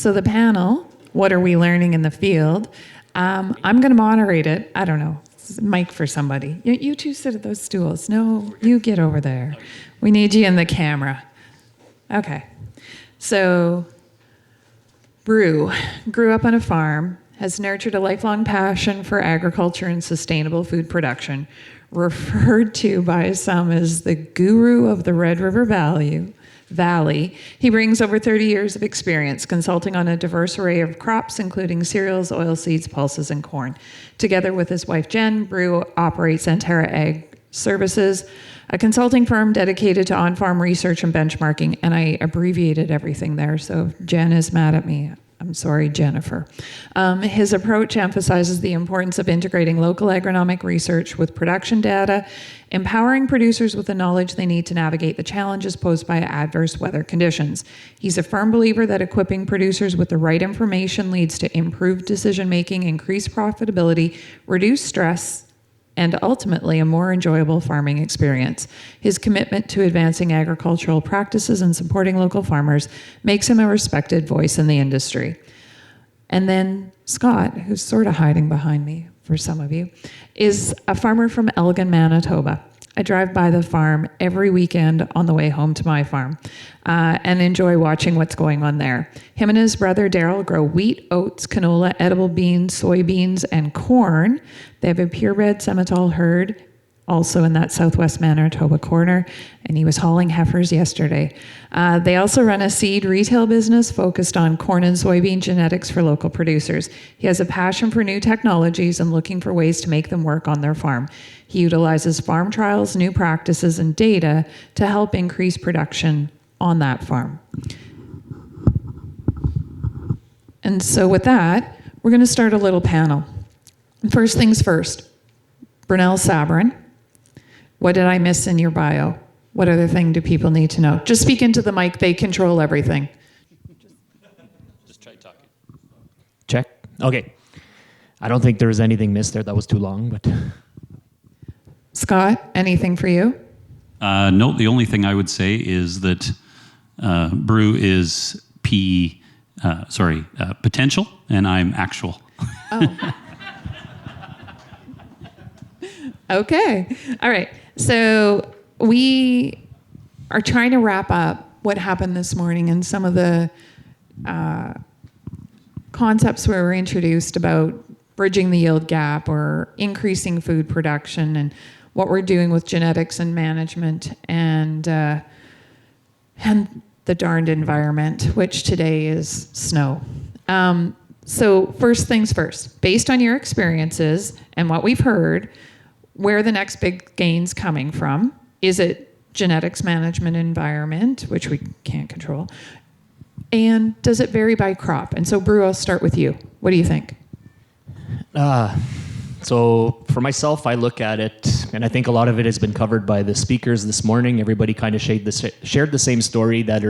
So the panel, what are we learning in the field? I'm going to moderate it. I don't know. Mic for somebody. You two sit at those stools. No, you get over there. We need you in the camera. Okay. So, Brew grew up on a farm, has nurtured a lifelong passion for agriculture and sustainable food production, referred to by some as the guru of the Red River Valley. He brings over 30 years of experience consulting on a diverse array of crops, including cereals, oilseeds, pulses, and corn. Together with his wife, Jen, Brew operates Antera Ag Services, a consulting firm dedicated to on-farm research and benchmarking, and I abbreviated everything there, so if Jen is mad at me, I'm sorry, Jennifer. His approach emphasizes the importance of integrating local agronomic research with production data, empowering producers with the knowledge they need to navigate the challenges posed by adverse weather conditions. He's a firm believer that equipping producers with the right information leads to improved decision-making, increased profitability, reduced stress, and ultimately a more enjoyable farming experience. His commitment to advancing agricultural practices and supporting local farmers makes him a respected voice in the industry. And then Scott, who's sort of hiding behind me for some of you, is a farmer from Elgin, Manitoba. I drive by the farm every weekend on the way home to my farm and enjoy watching what's going on there. Him and his brother Daryl grow wheat, oats, canola, edible beans, soybeans, and corn. They have a purebred Simmental herd, also in that southwest Manitoba corner, and he was hauling heifers yesterday. They also run a seed retail business focused on corn and soybean genetics for local producers. He has a passion for new technologies and looking for ways to make them work on their farm. He utilizes farm trials, new practices, and data to help increase production on that farm. And so with that, we're going to start a little panel. First things first, Brunel Sabourin. What did I miss in your bio? What other thing do people need to know? Just speak into the mic. They control everything. Just try talking. Check. Okay. I don't think there was anything missed there. That was too long, but... Scott, anything for you? No, the only thing I would say is that Brew is potential, and I'm actual. Oh. Okay. All right. So we are trying to wrap up what happened this morning and some of the concepts where were introduced about bridging the yield gap or increasing food production and what we're doing with genetics and management and the darned environment, which today is snow. So first things first, based on your experiences and what we've heard, where are the next big gains coming from? Is it genetics management environment, which we can't control? And does it vary by crop? And so Brew, I'll start with you. What do you think? So for myself, I look at it, and I think a lot of it has been covered by the speakers this morning. Everybody kind of shared the same story, that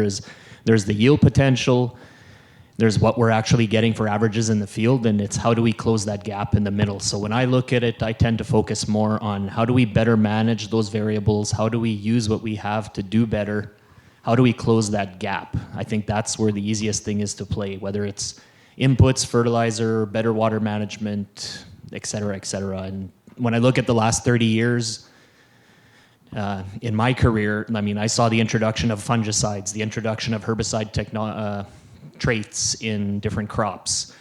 there's the yield potential, there's what we're actually getting for averages in the field, and it's how do we close that gap in the middle. So when I look at it, I tend to focus more on how do we better manage those variables, how do we use what we have to do better, how do we close that gap? I think that's where the easiest thing is to play, whether it's inputs, fertilizer, better water management, et cetera, et cetera. And when I look at the last 30 years, in my career, I mean, I saw the introduction of fungicides, the introduction of herbicide traits in different crops,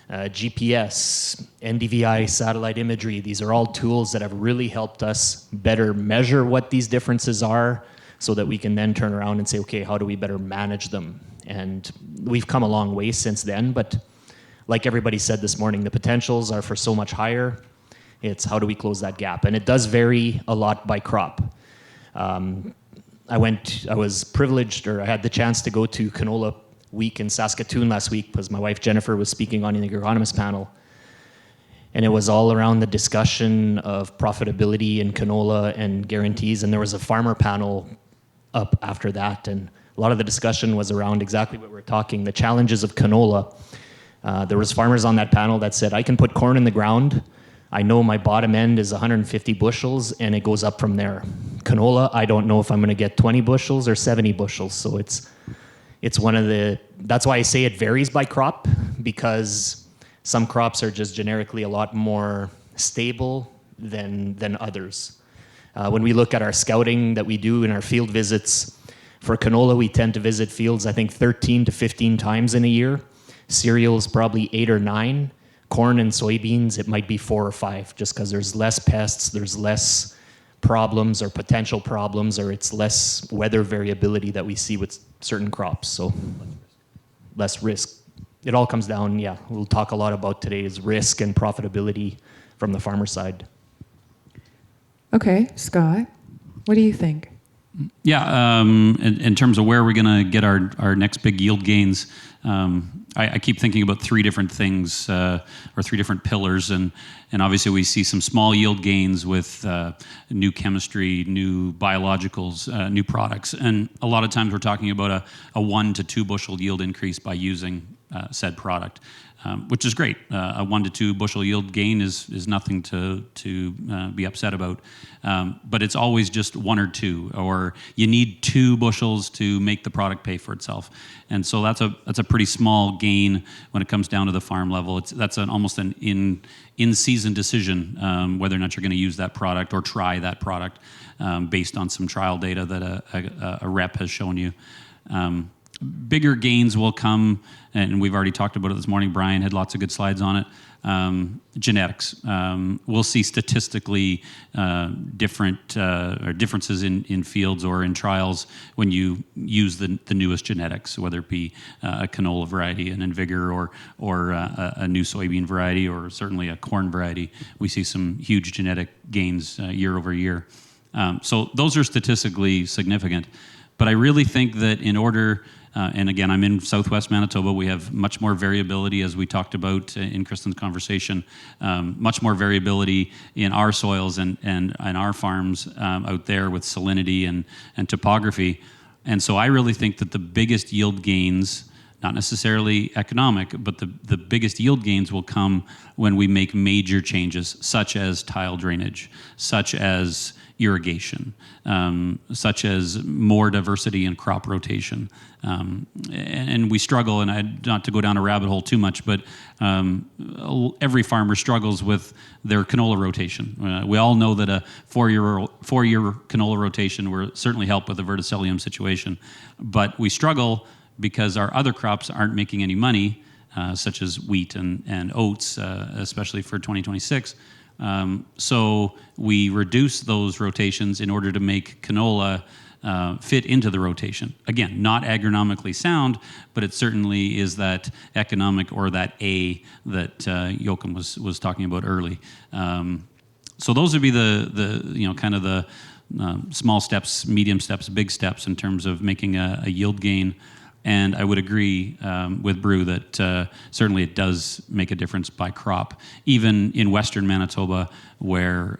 GPS, NDVI, satellite imagery. These are all tools that have really helped us better measure what these differences are so that we can then turn around and say, okay, how do we better manage them? And we've come a long way since then, but like everybody said this morning, the potentials are for so much higher. It's how do we close that gap? And it does vary a lot by crop. I was privileged, or I had the chance to go to Canola Week in Saskatoon last week because my wife Jennifer was speaking on the Agronomist panel. And it was all around the discussion of profitability in canola and guarantees. And there was a farmer panel up after that. And a lot of the discussion was around exactly what we're talking, the challenges of canola. There was farmers on that panel that said, I can put corn in the ground. I know my bottom end is 150 bushels and it goes up from there. Canola, I don't know if I'm going to get 20 bushels or 70 bushels. So it's that's why I say it varies by crop, because some crops are just generically a lot more stable than others. When we look at our scouting that we do in our field visits, for canola, we tend to visit fields, I think, 13 to 15 times in a year. Cereals, probably 8 or 9. Corn and soybeans, it might be 4 or 5, just because there's less pests, there's less problems or potential problems, or it's less weather variability that we see with certain crops, so less risk. It all comes down, we'll talk a lot about today's risk and profitability from the farmer side. Okay, Scott, what do you think? Yeah, in terms of where we're going to get our next big yield gains, I keep thinking about three different things, or three different pillars, and obviously we see some small yield gains with new chemistry, new biologicals, new products, and a lot of times we're talking about a 1 to 2 bushel yield increase by using said product. Which is great. A 1 to 2 bushel yield gain is nothing to be upset about, but it's always just 1 or 2, or you need 2 bushels to make the product pay for itself, and so that's a pretty small gain when it comes down to the farm level. That's almost an in-season decision whether or not you're going to use that product or try that product based on some trial data that a rep has shown you. Bigger gains will come, and we've already talked about it this morning. Brian had lots of good slides on it. Genetics. We'll see statistically different or differences in fields or in trials when you use the newest genetics, whether it be a canola variety, an Invigor, or a new soybean variety, or certainly a corn variety. We see some huge genetic gains year over year. So those are statistically significant. But I really think that in order, and again, I'm in southwest Manitoba, we have much more variability, as we talked about in Kristen's conversation, much more variability in our soils and our farms out there with salinity and topography. And so I really think that the biggest yield gains, not necessarily economic, but the biggest yield gains will come when we make major changes, such as tile drainage, such as irrigation, such as more diversity in crop rotation. And we struggle, and not to go down a rabbit hole too much, but every farmer struggles with their canola rotation. We all know that a four-year canola rotation will certainly help with the verticillium situation, but we struggle because our other crops aren't making any money, such as wheat and oats, especially for 2026. So we reduce those rotations in order to make canola fit into the rotation. Again, not agronomically sound, but it certainly is that economic, or that A that Joachim was talking about early. So those would be the kind of the small steps, medium steps, big steps in terms of making a yield gain. And I would agree with Brew that certainly it does make a difference by crop. Even in western Manitoba, where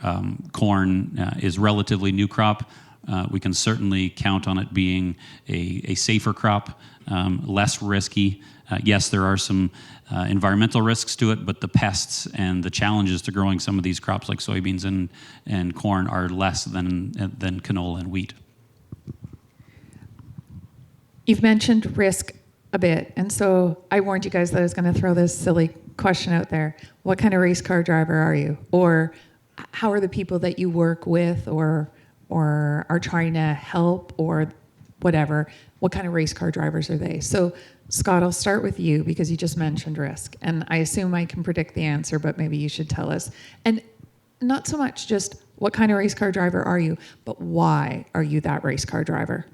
corn is relatively new crop, we can certainly count on it being a safer crop, less risky. Yes, there are some environmental risks to it, but the pests and the challenges to growing some of these crops like soybeans and corn are less than canola and wheat. You've mentioned risk a bit, and so I warned you guys that I was going to throw this silly question out there. What kind of race car driver are you? Or how are the people that you work with or are trying to help or whatever, what kind of race car drivers are they? So Scott, I'll start with you because you just mentioned risk, and I assume I can predict the answer, but maybe you should tell us. And not so much just what kind of race car driver are you, but why are you that race car driver?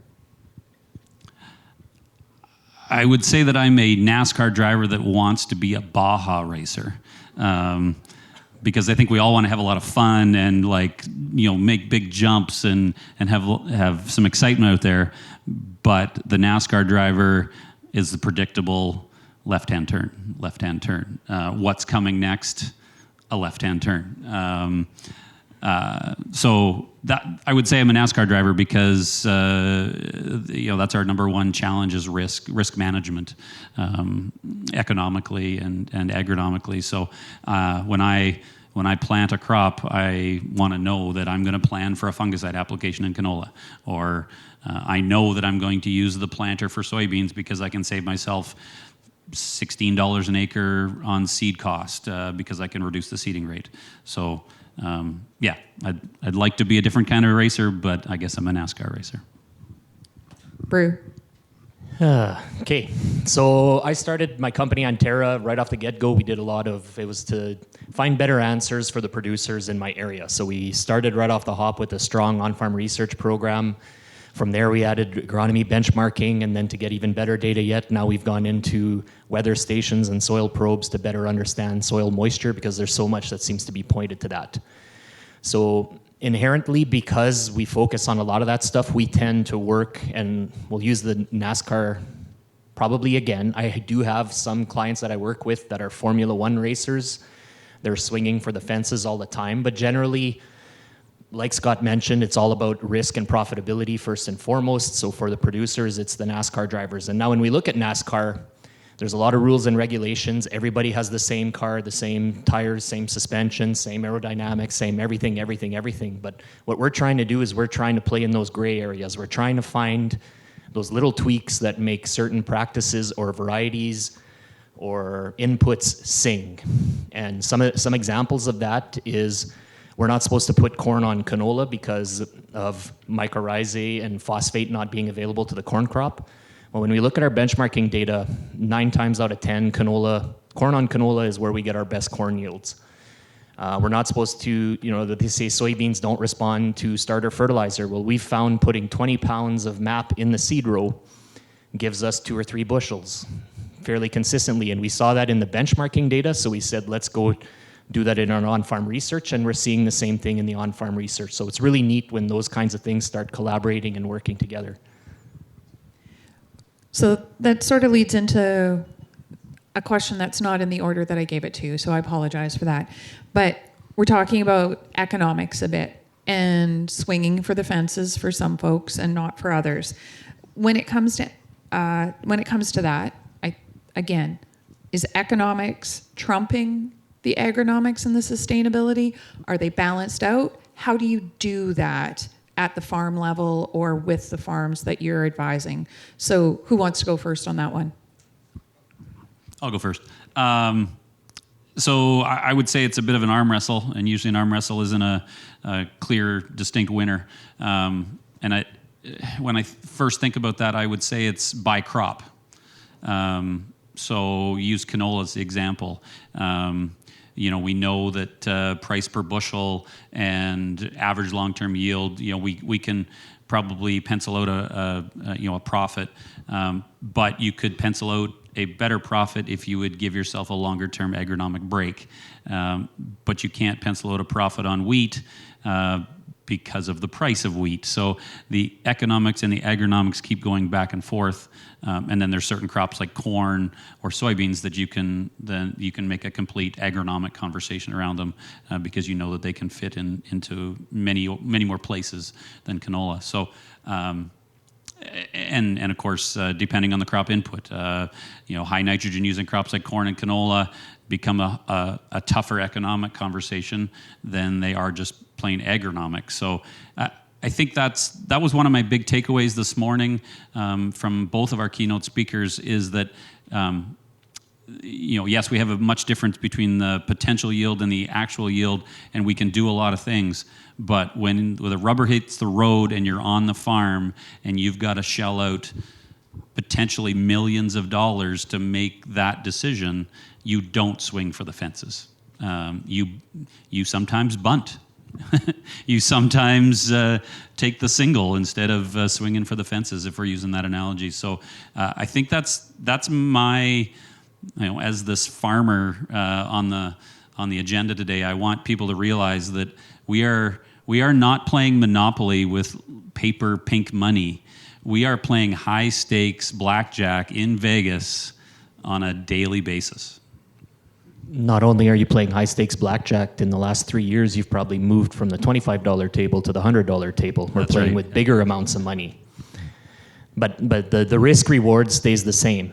I would say that I'm a NASCAR driver that wants to be a Baja racer, because I think we all want to have a lot of fun and make big jumps and have some excitement out there. But the NASCAR driver is the predictable left-hand turn. What's coming next? A left-hand turn. So that I would say I'm a NASCAR driver because that's our number one challenge is risk management, economically and agronomically. So when I when I plant a crop, I want to know that I'm going to plan for a fungicide application in canola, or I know that I'm going to use the planter for soybeans because I can save myself $16 an acre on seed cost because I can reduce the seeding rate. So yeah, I'd like to be a different kind of racer, but I guess I'm a NASCAR racer. Brew. Okay, so I started my company Onterra right off the get-go. We did it was to find better answers for the producers in my area. So we started right off the hop with a strong on-farm research program. From there, we added agronomy benchmarking, and then to get even better data yet, now we've gone into weather stations and soil probes to better understand soil moisture, because there's so much that seems to be pointed to that. So inherently, because we focus on a lot of that stuff, we tend to work, and we'll use the NASCAR probably again. I do have some clients that I work with that are Formula One racers. They're swinging for the fences all the time, but generally, like Scott mentioned, it's all about risk and profitability first and foremost. So for the producers, it's the NASCAR drivers. And now when we look at NASCAR, there's a lot of rules and regulations. Everybody has the same car, the same tires, same suspension, same aerodynamics, same everything. But what we're trying to do is we're trying to play in those gray areas. We're trying to find those little tweaks that make certain practices or varieties or inputs sing. And some examples of that is, we're not supposed to put corn on canola because of mycorrhizae and phosphate not being available to the corn crop. Well, when we look at our benchmarking data, 9 times out of 10, corn on canola is where we get our best corn yields. We're not supposed to, they say soybeans don't respond to starter fertilizer. Well, we've found putting 20 pounds of MAP in the seed row gives us 2 or 3 bushels fairly consistently. And we saw that in the benchmarking data, so we said, let's go do that in our on-farm research, and we're seeing the same thing in the on-farm research. So it's really neat when those kinds of things start collaborating and working together. So that sort of leads into a question that's not in the order that I gave it to you, so I apologize for that. But we're talking about economics a bit and swinging for the fences for some folks and not for others. When it comes to that, again, is economics trumping the agronomics and the sustainability? Are they balanced out? How do you do that at the farm level or with the farms that you're advising? So who wants to go first on that one? I'll go first. So I would say it's a bit of an arm wrestle, and usually an arm wrestle isn't a clear, distinct winner. When I first think about that, I would say it's by crop. So use canola as the example. We know that price per bushel and average long-term yield, we can probably pencil out a profit, but you could pencil out a better profit if you would give yourself a longer-term agronomic break. But you can't pencil out a profit on wheat because of the price of wheat. So the economics and the agronomics keep going back and forth. And then there's certain crops like corn or soybeans that you can make a complete agronomic conversation around them because you know that they can fit into many more places than canola. So and of course depending on the crop input, high nitrogen using crops like corn and canola become a tougher economic conversation than they are just plain agronomic. So I think that was one of my big takeaways this morning from both of our keynote speakers is that, yes, we have a much difference between the potential yield and the actual yield, and we can do a lot of things. But when the rubber hits the road and you're on the farm and you've got to shell out potentially millions of dollars to make that decision, you don't swing for the fences. You sometimes bunt. You sometimes take the single instead of swinging for the fences, if we're using that analogy. So I think that's my, as this farmer on the agenda today, I want people to realize that we are not playing Monopoly with paper pink money. We are playing high stakes blackjack in Vegas on a daily basis. Not only are you playing high-stakes blackjack, in the last 3 years, you've probably moved from the $25 table to the $100 table. We're playing with bigger amounts of money. But the risk-reward stays the same.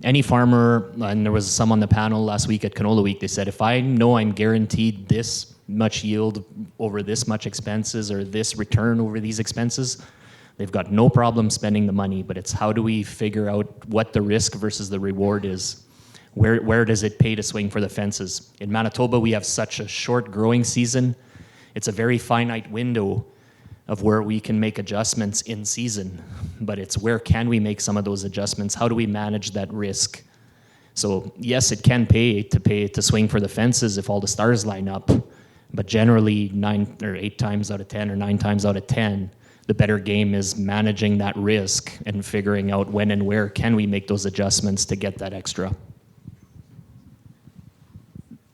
any farmer, and there was some on the panel last week at Canola Week, they said, if I know I'm guaranteed this much yield over this much expenses or this return over these expenses, they've got no problem spending the money, but it's how do we figure out what the risk versus the reward is? Where does it pay to swing for the fences? In Manitoba, we have such a short growing season. It's a very finite window of where we can make adjustments in season, but it's where can we make some of those adjustments? How do we manage that risk? So yes, it can pay to swing for the fences if all the stars line up, but generally 9 or 8 times out of 10 or 9 times out of 10, the better game is managing that risk and figuring out when and where can we make those adjustments to get that extra.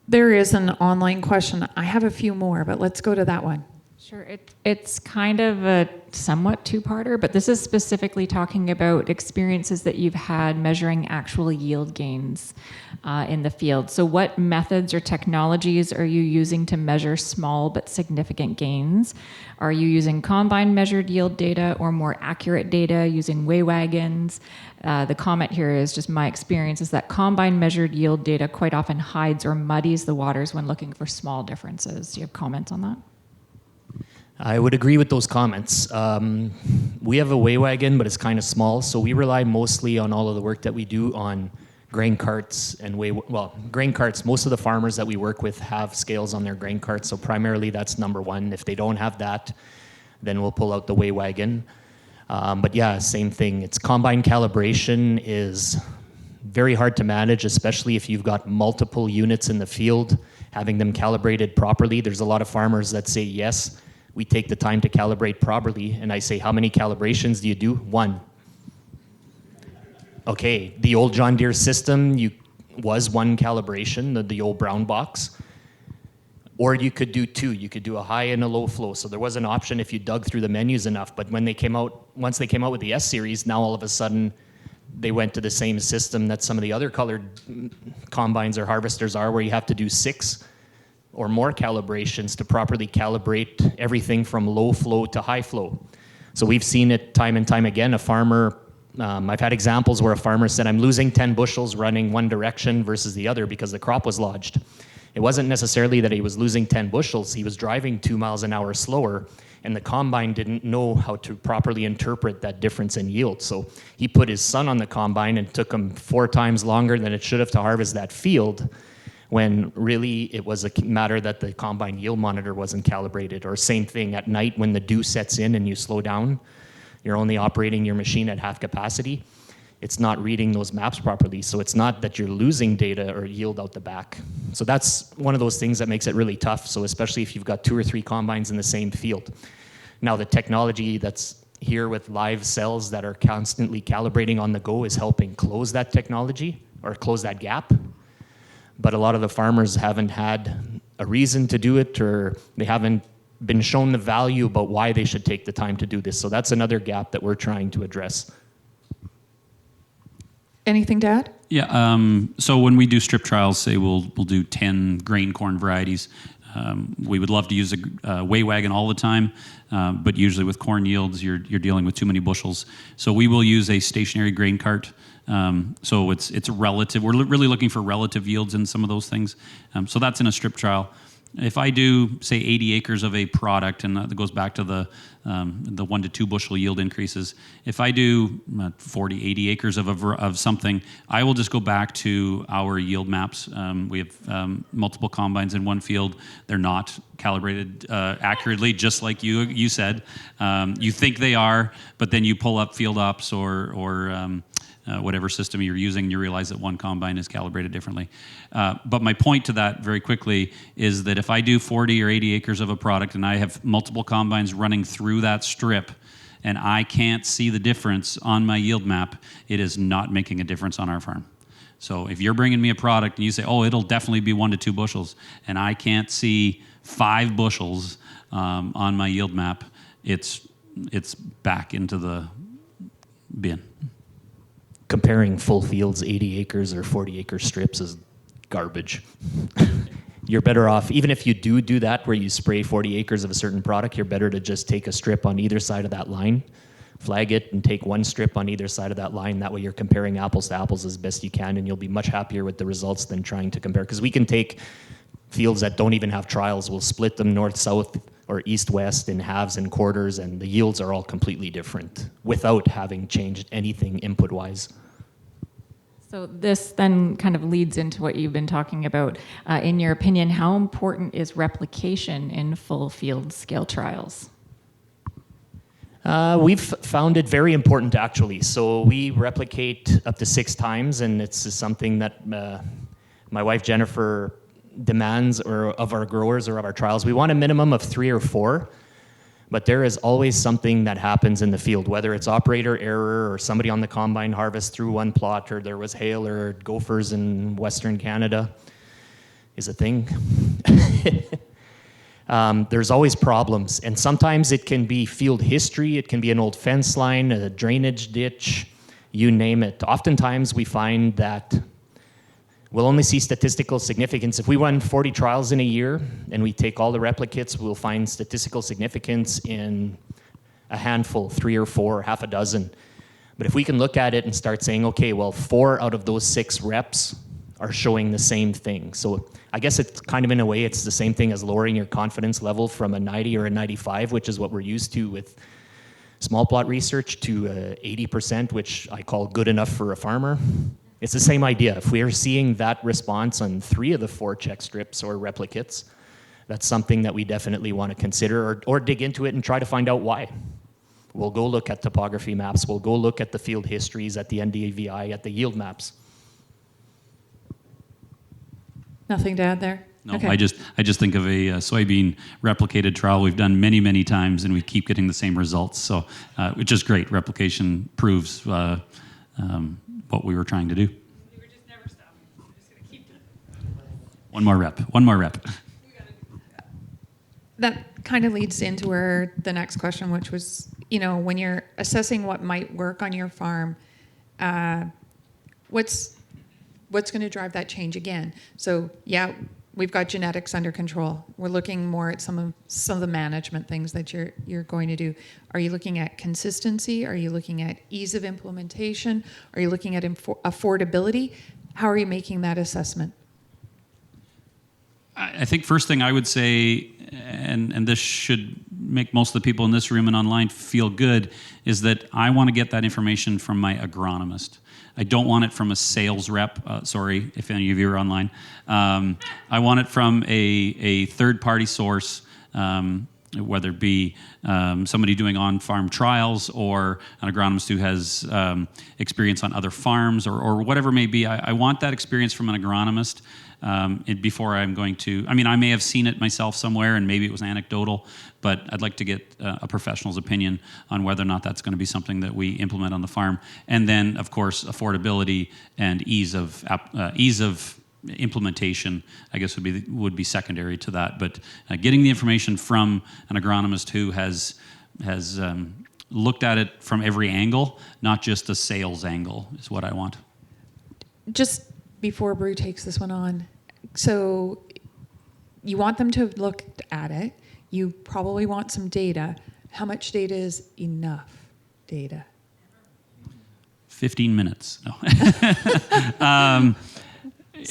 There is an online question. I have a few more, but let's go to that one. Sure. It's kind of a somewhat two-parter, but this is specifically talking about experiences that you've had measuring actual yield gains in the field. So what methods or technologies are you using to measure small but significant gains? Are you using combine measured yield data or more accurate data using weigh wagons? The comment here is just my experience is that combine measured yield data quite often hides or muddies the waters when looking for small differences. Do you have comments on that? I would agree with those comments. We have a weigh wagon, but it's kind of small, so we rely mostly on all of the work that we do on grain carts and grain carts. Most of the farmers that we work with have scales on their grain carts, so primarily that's number one. If they don't have that, then we'll pull out the weigh wagon. But yeah, same thing. It's combine calibration is very hard to manage, especially if you've got multiple units in the field, having them calibrated properly. There's a lot of farmers that say, yes, we take the time to calibrate properly. And I say, how many calibrations do you do? 1. Okay, the old John Deere system was 1 calibration, the old brown box. Or you could do 2. You could do a high and a low flow. So there was an option if you dug through the menus enough. But once they came out with the S series, now all of a sudden they went to the same system that some of the other colored combines or harvesters are, where you have to do 6 or more calibrations to properly calibrate everything from low flow to high flow. So we've seen it time and time again. A farmer, I've had examples where a farmer said, I'm losing 10 bushels running one direction versus the other because the crop was lodged. It wasn't necessarily that he was losing 10 bushels. He was driving 2 miles an hour slower, and the combine didn't know how to properly interpret that difference in yield. So he put his son on the combine and took him 4 times longer than it should have to harvest that field, when really it was a matter that the combine yield monitor wasn't calibrated. Or same thing at night when the dew sets in and you slow down, you're only operating your machine at half capacity. It's not reading those maps properly. So it's not that you're losing data or yield out the back. So that's one of those things that makes it really tough. So especially if you've got 2 or 3 combines in the same field. Now the technology that's here with live cells that are constantly calibrating on the go is helping close that technology or close that gap. But a lot of the farmers haven't had a reason to do it, or they haven't been shown the value about why they should take the time to do this. So that's another gap that we're trying to address. Anything to add? Yeah. So when we do strip trials, say we'll do 10 grain corn varieties. We would love to use a weigh wagon all the time, but usually with corn yields, you're dealing with too many bushels. So we will use a stationary grain cart. So it's relative. We're really looking for relative yields in some of those things. So that's in a strip trial. If I do, say, 80 acres of a product, and that goes back to the 1 to 2 bushel yield increases. If I do 40, 80 acres of something, I will just go back to our yield maps. We have multiple combines in one field. They're not calibrated accurately, just like you said. You think they are, but then you pull up field ops or whatever system you're using, you realize that one combine is calibrated differently. But my point to that very quickly is that if I do 40 or 80 acres of a product and I have multiple combines running through that strip and I can't see the difference on my yield map, it is not making a difference on our farm. So if you're bringing me a product and you say, oh, it'll definitely be 1 to 2 bushels, and I can't see 5 bushels on my yield map, it's back into the bin. Comparing full fields, 80 acres or 40 acre strips is garbage. You're better off, even if you do that where you spray 40 acres of a certain product, you're better to just take a strip on either side of that line flag it and take one strip on either side of that line. That way you're comparing apples to apples as best you can, and you'll be much happier with the results than trying to compare. Because we can take fields that don't even have trials, we'll split them north, south, or east, west in halves and quarters, and the yields are all completely different without having changed anything input-wise. So this then kind of leads into what you've been talking about. In your opinion, how important is replication in full field scale trials? We've found it very important, actually. So we replicate up to 6 times, and it's something that my wife Jennifer demands of our growers or of our trials. We want a minimum of 3 or 4. But there is always something that happens in the field, whether it's operator error or somebody on the combine harvest through one plot, or there was hail or gophers in Western Canada is a thing. There's always problems. And sometimes it can be field history. It can be an old fence line, a drainage ditch, you name it. Oftentimes we find that we'll only see statistical significance. If we run 40 trials in a year and we take all the replicates, we'll find statistical significance in a handful, 3 or 4, half a dozen. But if we can look at it and start saying, okay, well, 4 out of those 6 reps are showing the same thing. So I guess it's kind of, in a way, it's the same thing as lowering your confidence level from a 90 or a 95, which is what we're used to with small plot research, to 80%, which I call good enough for a farmer. It's the same idea. If we are seeing that response on 3 of the 4 check strips or replicates, that's something that we definitely want to consider, or dig into it and try to find out why. We'll go look at topography maps. We'll go look at the field histories, at the NDVI, at the yield maps. Nothing to add there? No, Okay. I just think of a soybean replicated trial we've done many, many times, and we keep getting the same results. So, which is great. Replication proves what we were trying to do. We were just never stopping. We're just going to keep doing it. One more rep. That kind of leads into the next question, which was, when you're assessing what might work on your farm, what's going to drive that change again? So yeah, we've got genetics under control. We're looking more at some of the management things that you're going to do. Are you looking at consistency? Are you looking at ease of implementation? Are you looking at affordability? How are you making that assessment? I think first thing I would say, and this should make most of the people in this room and online feel good, is that I want to get that information from my agronomist. I don't want it from a sales rep. Sorry if any of you are online. I want it from a third-party source, whether it be somebody doing on-farm trials or an agronomist who has experience on other farms, or whatever it may be. I want that experience from an agronomist before I'm going to. I mean, I may have seen it myself somewhere, and maybe it was anecdotal, but I'd like to get a professional's opinion on whether or not that's going to be something that we implement on the farm. And then, of course, affordability and ease of implementation, I guess, would be secondary to that. But getting the information from an agronomist who has looked at it from every angle, not just a sales angle, is what I want. Just before Brew takes this one on, so you want them to have looked at it. You probably want some data. How much data is enough data? 15 minutes. No.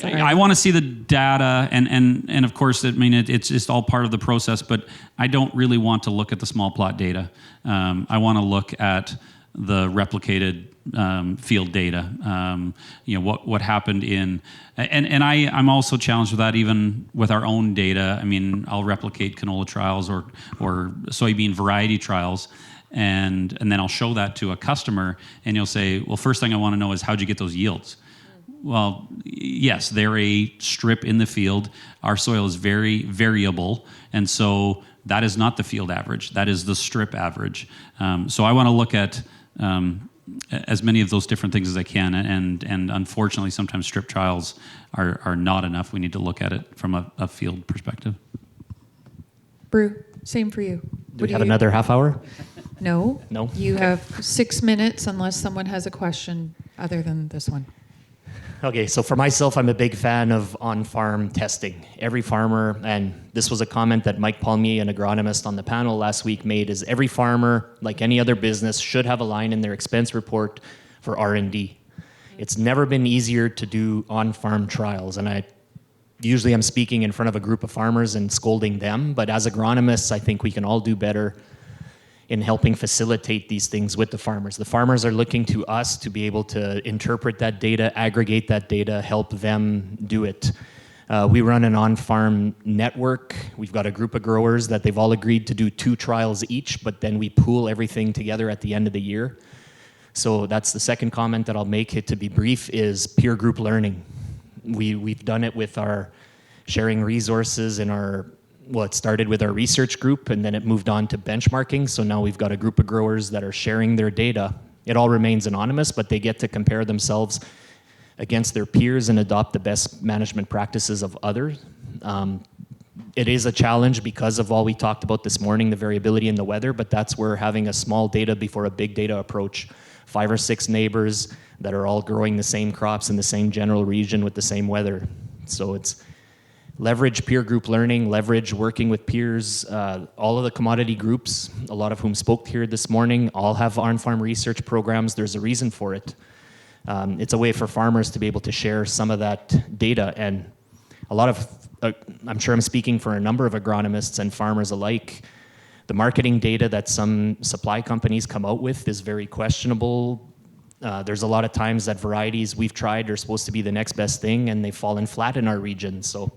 I want to see the data, and of course, I mean, it's just all part of the process, but I don't really want to look at the small plot data. I want to look at the replicated field data. What happened in, and I'm also challenged with that even with our own data. I mean, I'll replicate canola trials or soybean variety trials, and then I'll show that to a customer, and you'll say, well, first thing I want to know is how'd you get those yields? Well, yes, they're a strip in the field. Our soil is very variable, and so that is not the field average. That is the strip average. So I want to look at as many of those different things as I can, and unfortunately, sometimes strip trials are not enough. We need to look at it from a field perspective. Brew, same for you. Do we have another half hour? No. No? You have 6 minutes unless someone has a question other than this one. Okay, so for myself, I'm a big fan of on-farm testing. Every farmer, and this was a comment that Mike Palmier, an agronomist on the panel last week, made, is every farmer, like any other business, should have a line in their expense report for R&D. It's never been easier to do on-farm trials, and usually I'm speaking in front of a group of farmers and scolding them, but as agronomists, I think we can all do better in helping facilitate these things with the farmers. The farmers are looking to us to be able to interpret that data, aggregate that data, help them do it. We run an on-farm network. We've got a group of growers that they've all agreed to do 2 trials each, but then we pool everything together at the end of the year. So that's the second comment that I'll make, it to be brief, is peer group learning. We've done it with our sharing resources in it started with our research group, and then it moved on to benchmarking. So now we've got a group of growers that are sharing their data. It all remains anonymous, but they get to compare themselves against their peers and adopt the best management practices of others. It is a challenge because of all we talked about this morning, the variability in the weather, but that's where having a small data before a big data approach, 5 or 6 neighbors that are all growing the same crops in the same general region with the same weather. So it's leverage peer group learning, leverage working with peers. All of the commodity groups, a lot of whom spoke here this morning, all have on-farm research programs. There's a reason for it. It's a way for farmers to be able to share some of that data. And a lot of, I'm sure I'm speaking for a number of agronomists and farmers alike, the marketing data that some supply companies come out with is very questionable. There's a lot of times that varieties we've tried are supposed to be the next best thing, and they've fallen flat in our region. So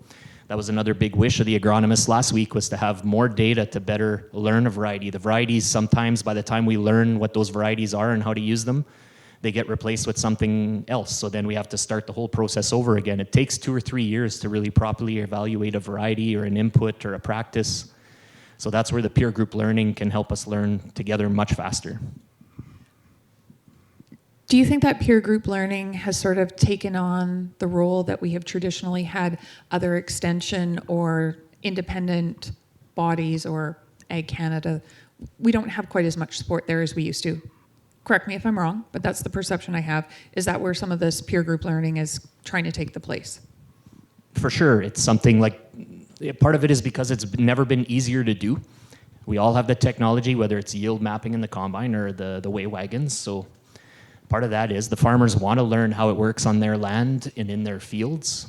that was another big wish of the agronomists last week, was to have more data to better learn a variety. The varieties, sometimes by the time we learn what those varieties are and how to use them, they get replaced with something else. So then we have to start the whole process over again. It takes 2 or 3 years to really properly evaluate a variety or an input or a practice. So that's where the peer group learning can help us learn together much faster. Do you think that peer group learning has sort of taken on the role that we have traditionally had other extension or independent bodies or Ag Canada? We don't have quite as much support there as we used to. Correct me if I'm wrong, but that's the perception I have. Is that where some of this peer group learning is trying to take the place? For sure. It's something like, part of it is because it's never been easier to do. We all have the technology, whether it's yield mapping in the combine or the weigh wagons. So part of that is the farmers want to learn how it works on their land and in their fields.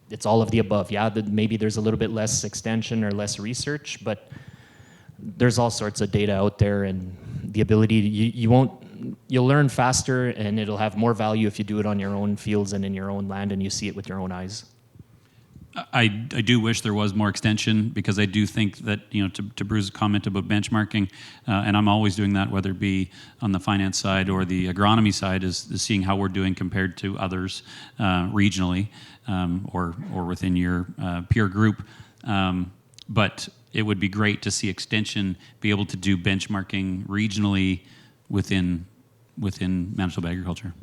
It's all of the above. Yeah, maybe there's a little bit less extension or less research, but there's all sorts of data out there, and the ability you'll learn faster, and it'll have more value if you do it on your own fields and in your own land and you see it with your own eyes. I do wish there was more extension, because I do think that, to Bruce's comment about benchmarking, and I'm always doing that, whether it be on the finance side or the agronomy side, is seeing how we're doing compared to others regionally or within your peer group. But it would be great to see extension be able to do benchmarking regionally within Manitoba agriculture.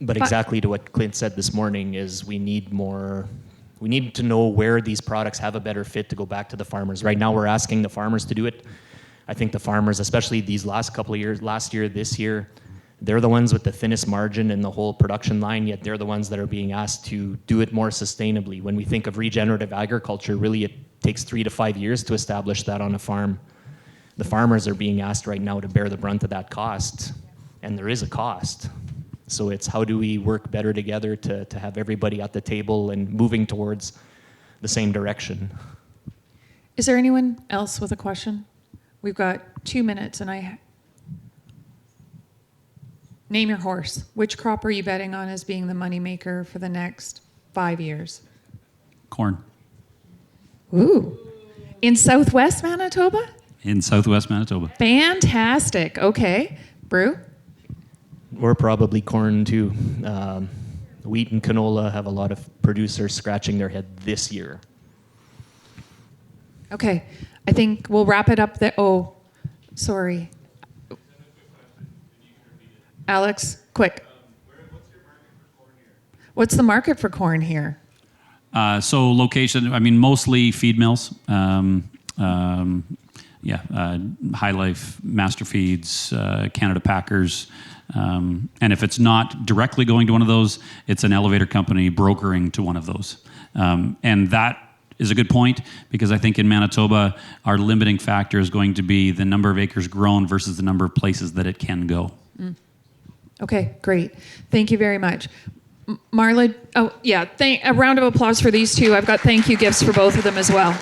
But exactly to what Clint said this morning is we need to know where these products have a better fit to go back to the farmers. Right now we're asking the farmers to do it. I think the farmers, especially these last couple of years, last year, this year, they're the ones with the thinnest margin in the whole production line, yet they're the ones that are being asked to do it more sustainably. When we think of regenerative agriculture, really it takes 3 to 5 years to establish that on a farm. The farmers are being asked right now to bear the brunt of that cost, and there is a cost. So it's how do we work better together to have everybody at the table and moving towards the same direction. Is there anyone else with a question? We've got 2 minutes, and name your horse. Which crop are you betting on as being the moneymaker for the next 5 years? Corn. Ooh. In Southwest Manitoba? In Southwest Manitoba. Fantastic. Okay. Brew? We're probably corn too. Wheat and canola have a lot of producers scratching their head this year. Okay. I think we'll wrap it up there. Oh, sorry. Alex, quick. What's the market for corn here? So location, mostly feed mills. High Life, Master Feeds, Canada Packers. And if it's not directly going to one of those, it's an elevator company brokering to one of those. And that is a good point, because I think in Manitoba, our limiting factor is going to be the number of acres grown versus the number of places that it can go. Okay, great. Thank you very much. Marla, a round of applause for these two. I've got thank you gifts for both of them as well.